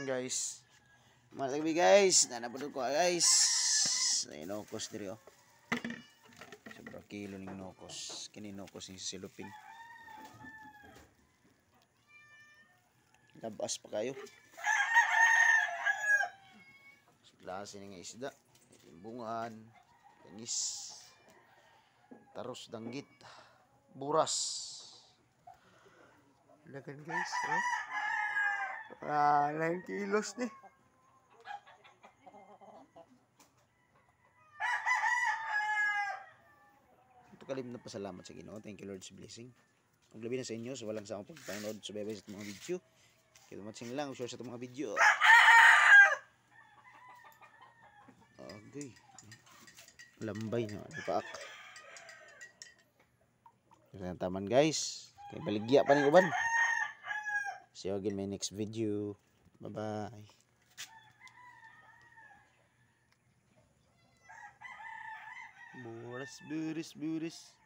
morning guys. Malagabi guys, nanapod ko guys. Ay nokos diri oh. Sobra kilo ning nokos. Kini nokos ni silupin. Labas pa kayo. Klase ning isda. Bungan, tanis, taros danggit, buras. Lagan guys, oh. 9 kilos ni. Ito kalim na pasalamat sa Ginoo. Thank you Lord sa blessing. Ang labi na sa inyo, sa walang sa akong pagpanood, sa bebe sa mga video. Kaya matsing lang, share sa itong mga video. Okay. Lambay na, ipaak. Kasi taman guys. Kaya baligya pa ng uban. See you again in my next video. Bye-bye. Buras, buris, buris.